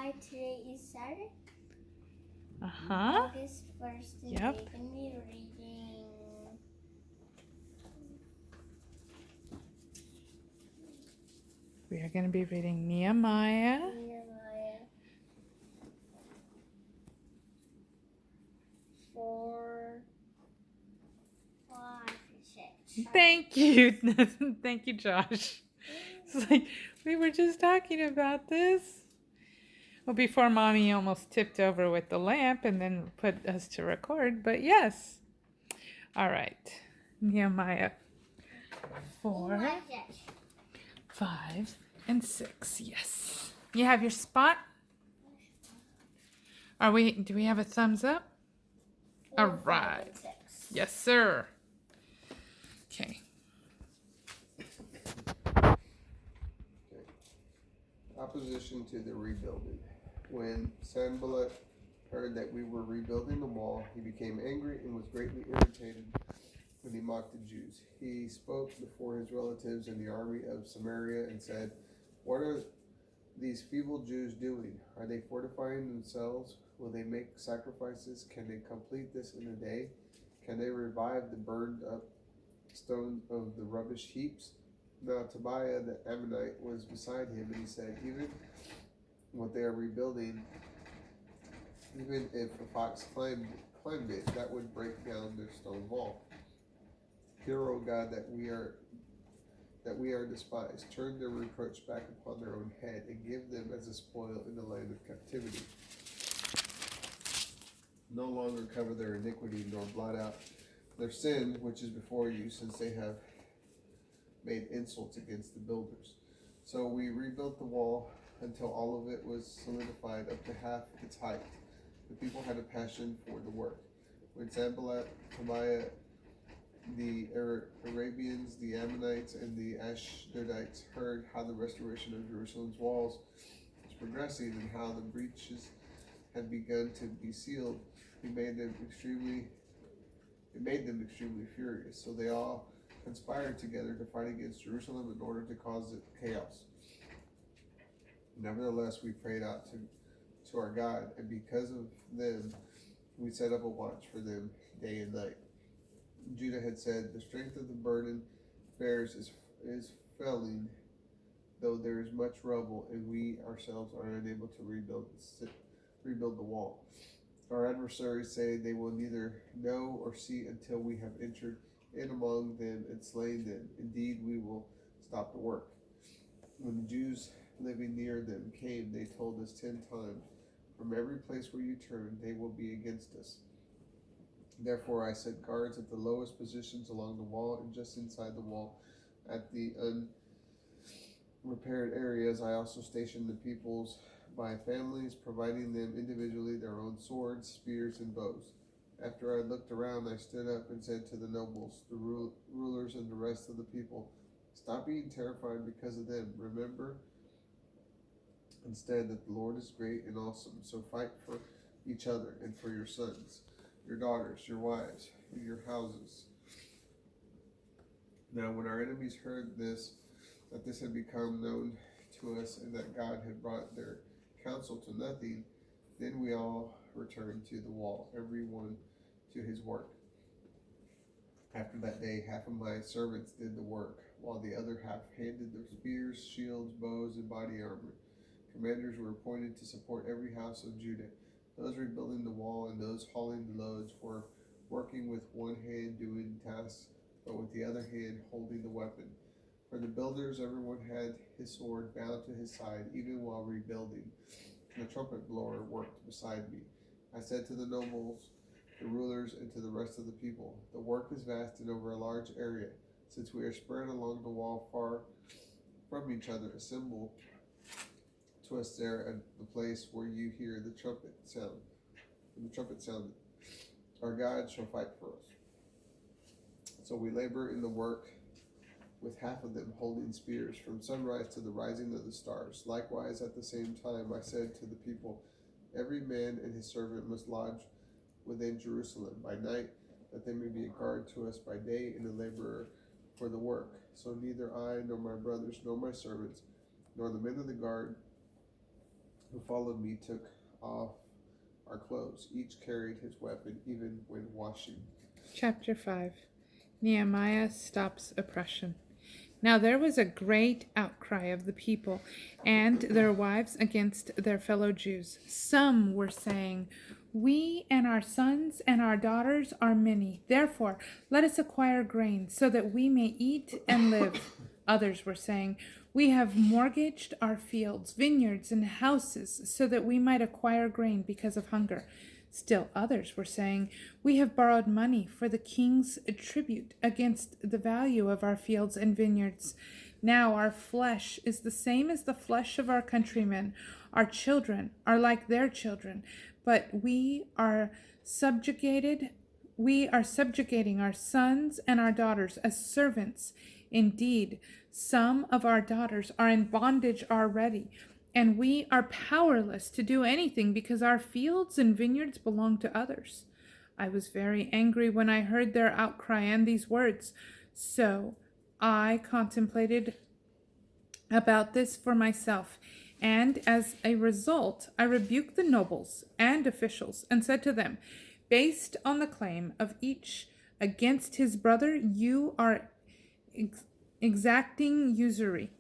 Hi, today is Saturday. Uh-huh. August 1st, and Yep. we're going to be reading We are going to be reading Nehemiah. Nehemiah 4, 5, 6. Thank you. Thank you, Josh. It's like we were just talking about this. Well, before Mommy almost tipped over with the lamp and then put us to record, but yes. All right. Nehemiah 4, 5, and 6. Yes. You have your spot? Do we have a thumbs up? 4, All 5, right. and 6. Yes, sir. Okay. Opposition to the rebuilding. When Sanballat heard that we were rebuilding the wall, he became angry and was greatly irritated when he mocked the Jews. He spoke before his relatives in the army of Samaria and said, "What are these feeble Jews doing? Are they fortifying themselves? Will they make sacrifices? Can they complete this in a day? Can they revive the burned up stones of the rubbish heaps?" Now Tobiah the Ammonite was beside him, and he said, "Even what they are rebuilding, even if a fox climbed it, that would break down their stone wall. Hear, O God, that we are despised. Turn their reproach back upon their own head, and give them as a spoil in the land of captivity. No longer cover their iniquity, nor blot out their sin, which is before you, since they have made insults against the builders." So we rebuilt the wall until all of it was solidified up to half its height. The people had a passion for the work. When Sanballat, Tobiah, the Arabians, the Ammonites, and the Ashdodites heard how the restoration of Jerusalem's walls was progressing and how the breaches had begun to be sealed, it made them extremely furious. So they all conspired together to fight against Jerusalem in order to cause it chaos. Nevertheless, we prayed out to our God, and because of them, we set up a watch for them day and night. Judah had said, "The strength of the burden bearers is failing, though there is much rubble, and we ourselves are unable to rebuild the wall. Our adversaries say they will neither know or see until we have entered in among them and slain them. Indeed, we will stop the work." When the Jews living near them came, they told us 10 times, "From every place where you turn, they will be against us." Therefore I set guards at the lowest positions along the wall and just inside the wall at the unrepaired areas. I also stationed the peoples by families, providing them individually their own swords, spears, and bows. After I looked around, I stood up and said to the nobles, the rulers, and the rest of the people, "Stop being terrified because of them. Remember instead that the Lord is great and awesome. So fight for each other and for your sons, your daughters, your wives, and your houses." Now when our enemies heard that this had become known to us, and that God had brought their counsel to nothing, then we all returned to the wall, every one to his work. After that day, half of my servants did the work, while the other half handled their spears, shields, bows, and body armor. Commanders were appointed to support every house of Judah. Those rebuilding the wall and those hauling the loads were working with one hand doing tasks, but with the other hand holding the weapon. For the builders, everyone had his sword bound to his side, even while rebuilding. The trumpet blower worked beside me. I said to the nobles, the rulers, and to the rest of the people, "The work is vast and over a large area. Since we are spread along the wall far from each other, assemble to us there at the place where you hear the trumpet sound." When the trumpet sounded, "Our God shall fight for us." So we labor in the work, with half of them holding spears from sunrise to the rising of the stars. Likewise, at the same time, I said to the people, "Every man and his servant must lodge within Jerusalem by night, that they may be a guard to us by day and a laborer for the work. So neither I, nor my brothers, nor my servants, nor the men of the guard who followed me took off our clothes. Each carried his weapon, even when washing. Chapter 5. Nehemiah stops oppression. Now there was a great outcry of the people and their wives against their fellow Jews. Some were saying, "We and our sons and our daughters are many. Therefore, let us acquire grain so that we may eat and live." Others were saying, "We have mortgaged our fields, vineyards, and houses so that we might acquire grain because of hunger." Still others were saying, "We have borrowed money for the king's tribute against the value of our fields and vineyards. Now our flesh is the same as the flesh of our countrymen. Our children are like their children, but we are subjugating our sons and our daughters as servants. Indeed, some of our daughters are in bondage already, and we are powerless to do anything because our fields and vineyards belong to others." I was very angry when I heard their outcry and these words. So I contemplated about this for myself, and as a result, I rebuked the nobles and officials and said to them, "Based on the claim of each against his brother, you are exacting usury."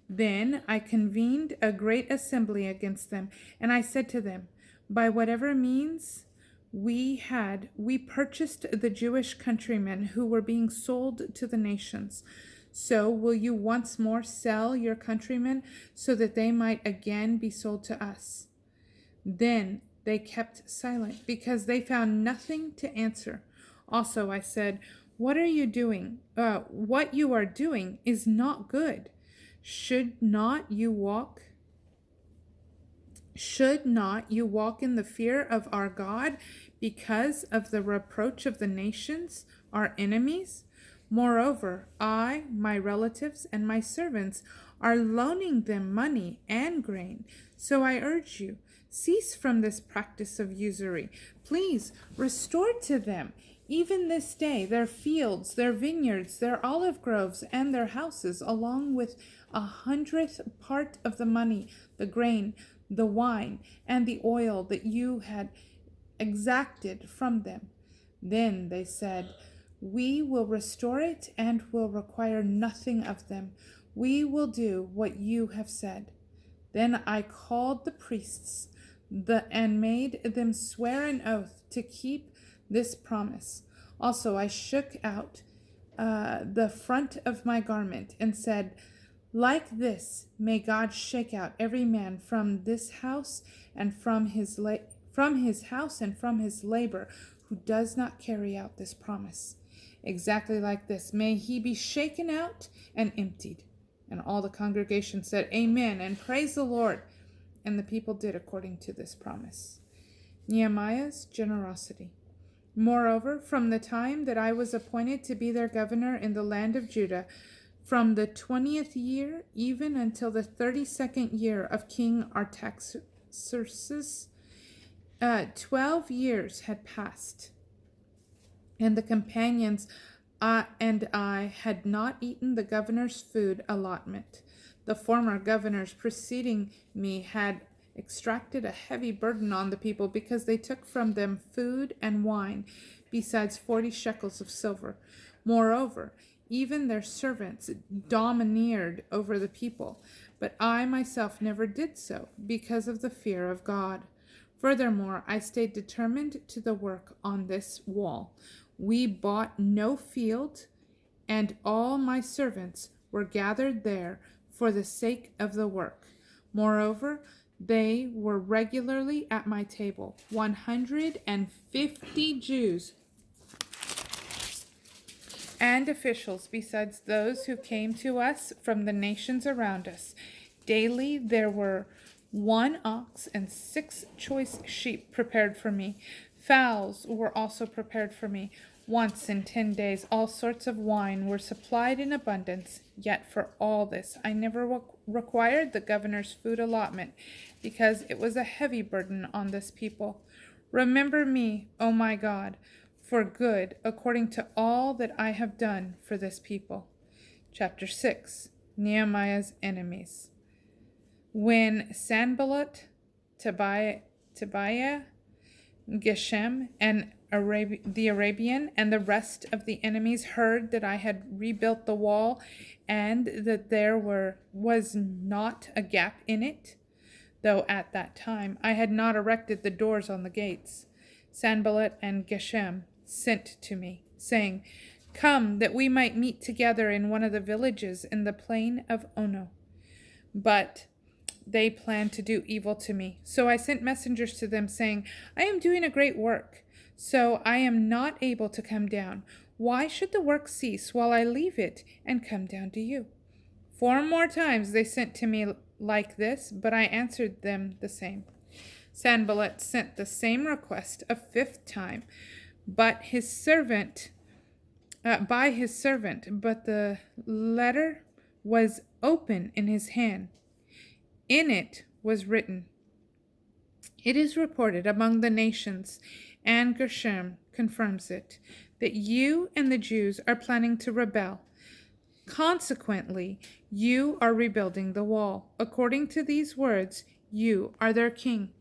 Then I convened a great assembly against them, and I said to them, "By whatever means we purchased the Jewish countrymen who were being sold to the nations. So will you once more sell your countrymen so that they might again be sold to us?" Then they kept silent because they found nothing to answer. Also I said, "What are you doing? What you are doing is not good. Should not you walk in the fear of our God because of the reproach of the nations, our enemies? Moreover, I, my relatives, and my servants are loaning them money and grain. So I urge you, cease from this practice of usury. Please restore to them, even this day, their fields, their vineyards, their olive groves, and their houses, along with 100th part of the money, the grain, the wine, and the oil that you had exacted from them." Then they said, "We will restore it and will require nothing of them. We will do what you have said." Then I called the priests and made them swear an oath to keep this promise. Also I shook out the front of my garment and said, "Like this may God shake out every man from this house and from his house and from his labor who does not carry out this promise. Exactly like this may he be shaken out and emptied." And all the congregation said, "Amen, and praise the Lord." And the people did according to this promise. Nehemiah's generosity. Moreover, from the time that I was appointed to be their governor in the land of Judah, from the 20th year even until the 32nd year of King Artaxerxes, 12 years had passed, and the companions and I had not eaten the governor's food allotment. The former governors preceding me had extracted a heavy burden on the people because they took from them food and wine, besides 40 shekels of silver. Moreover, even their servants domineered over the people, but I myself never did so because of the fear of God. Furthermore, I stayed determined to the work on this wall. We bought no field, and all my servants were gathered there for the sake of the work. Moreover, they were regularly at my table, 150 Jews and officials, besides those who came to us from the nations around us. Daily there were 1 ox and 6 choice sheep prepared for me. Fowls were also prepared for me. Once in 10 days all sorts of wine were supplied in abundance. Yet for all this I never required the governor's food allotment, because it was a heavy burden on this people. Remember me, O my God, for good, according to all that I have done for this people. Chapter 6. Nehemiah's enemies. When Sanballat, Tobiah, Geshem, and the Arabian, and the rest of the enemies heard that I had rebuilt the wall, and that there was not a gap in it, though at that time I had not erected the doors on the gates, Sanballat and Geshem sent to me, saying, "Come, that we might meet together in one of the villages in the plain of Ono." But they planned to do evil to me. So I sent messengers to them, saying, "I am doing a great work, so I am not able to come down. Why should the work cease while I leave it and come down to you?" 4 more times they sent to me like this, but I answered them the same. Sanballat sent the same request a 5th time, by his servant, but the letter was open in his hand. In it was written, "It is reported among the nations, and Geshem confirms it, that you and the Jews are planning to rebel. Consequently, you are rebuilding the wall. According to these words, you are their king.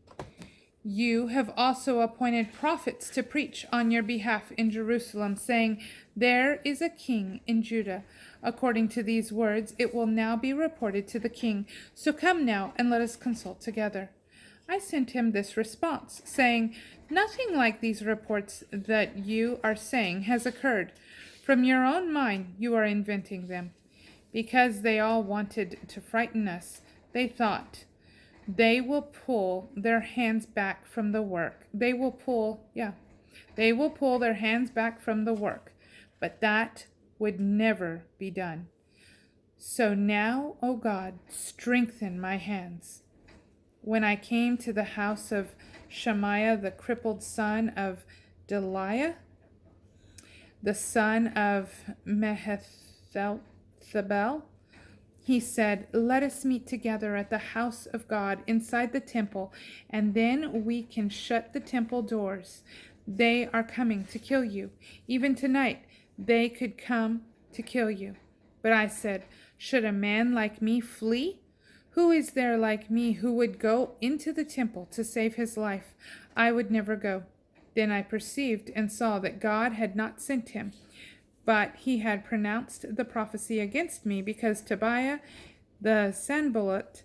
You have also appointed prophets to preach on your behalf in Jerusalem, saying, 'There is a king in Judah.' According to these words, it will now be reported to the king. So come now and let us consult together." I sent him this response, saying, "Nothing like these reports that you are saying has occurred. From your own mind you are inventing them." Because they all wanted to frighten us, they thought, "They will pull their hands back from the work. They will pull their hands back from the work." But that would never be done. So now, O God, strengthen my hands. When I came to the house of Shemaiah, the crippled son of Delaiah, the son of Mehethabel, he said, "Let us meet together at the house of God inside the temple, and then we can shut the temple doors. They are coming to kill you. Even tonight they could come to kill you." But I said, "Should a man like me flee? Who is there like me who would go into the temple to save his life? I would never go." Then I perceived and saw that God had not sent him, but he had pronounced the prophecy against me, because Tobiah the Sanballat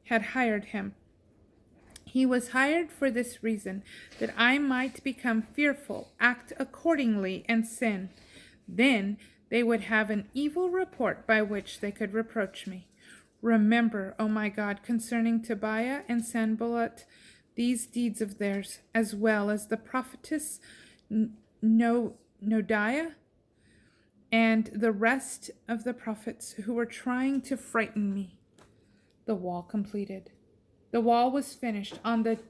had hired him. He was hired for this reason, that I might become fearful, act accordingly, and sin. Then they would have an evil report by which they could reproach me. Remember, O my God, concerning Tobiah and Sanballat, these deeds of theirs, as well as the prophetess Noadiah and the rest of the prophets who were trying to frighten me. The wall completed. The wall was finished on the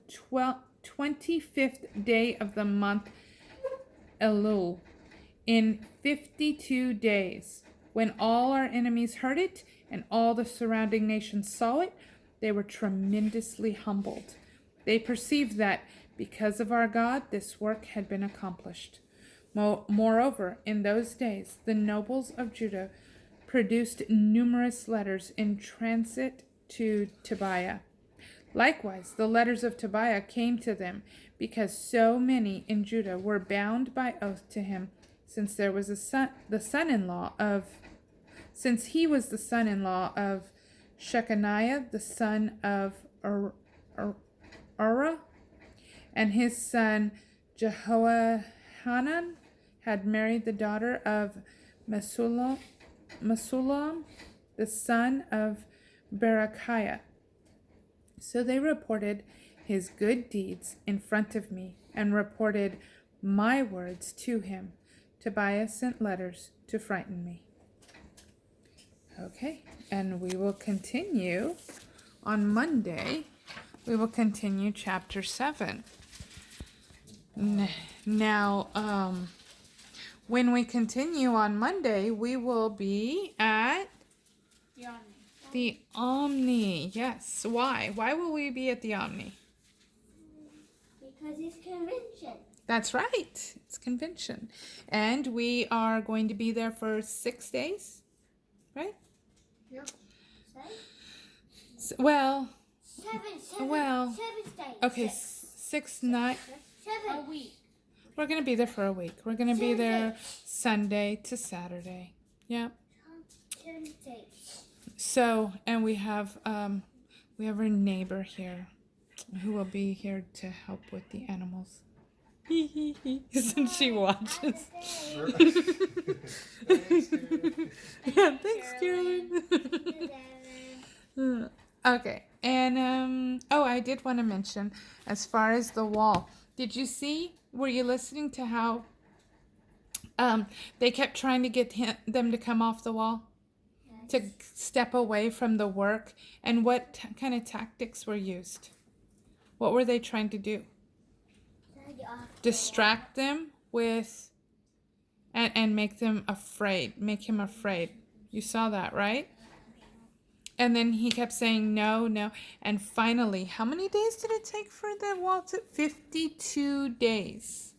25th day of the month Elul, in 52 days. When all our enemies heard it and all the surrounding nations saw it, they were tremendously humbled. They perceived that because of our God, this work had been accomplished. Moreover, in those days, the nobles of Judah produced numerous letters in transit to Tobiah. Likewise, the letters of Tobiah came to them, because so many in Judah were bound by oath to him, since he was the son-in-law of Shechaniah, the son of Ura, and his son Jehohanan had married the daughter of Mesullam, the son of Berechiah. So they reported his good deeds in front of me and reported my words to him. Tobiah sent letters to frighten me. Okay, and we will continue on Monday. We will continue chapter 7. Now, when we continue on Monday, we will be at the Omni. Yes. Why? Why will we be at the Omni? Because it's convention. That's right. It's convention. And we are going to be there for 6 days, right? No. Well, 7 Seven. Well, 7 days. okay, 6 night. 7. A week. We're gonna be there for a week. We're gonna be 7 there days. Sunday to Saturday. Yep. 7 days. So, and we have our neighbor here who will be here to help with the animals. Isn't she watches? Yeah, thanks, Carolyn. Okay, and I did want to mention, as far as the wall, did you see? Were you listening to how they kept trying to get them to come off the wall, to step away from the work, and what kind of tactics were used? What were they trying to do? Distract them with, and make them afraid, make him afraid. You saw that, right? And then he kept saying no, no. And finally, how many days did it take for the wall to? 52 days.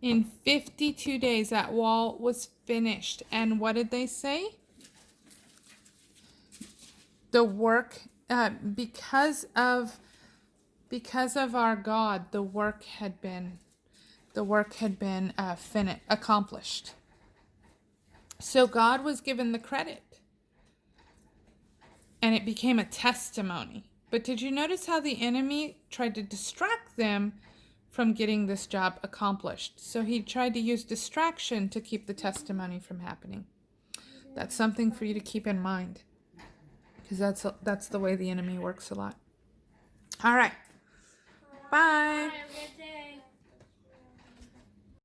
In 52 days, that wall was finished. And what did they say? The work, because of our God, the work had been accomplished. So God was given the credit. And it became a testimony. But did you notice how the enemy tried to distract them from getting this job accomplished? So he tried to use distraction to keep the testimony from happening. That's something for you to keep in mind, because that's the way the enemy works a lot. All right. Bye. Have a good day.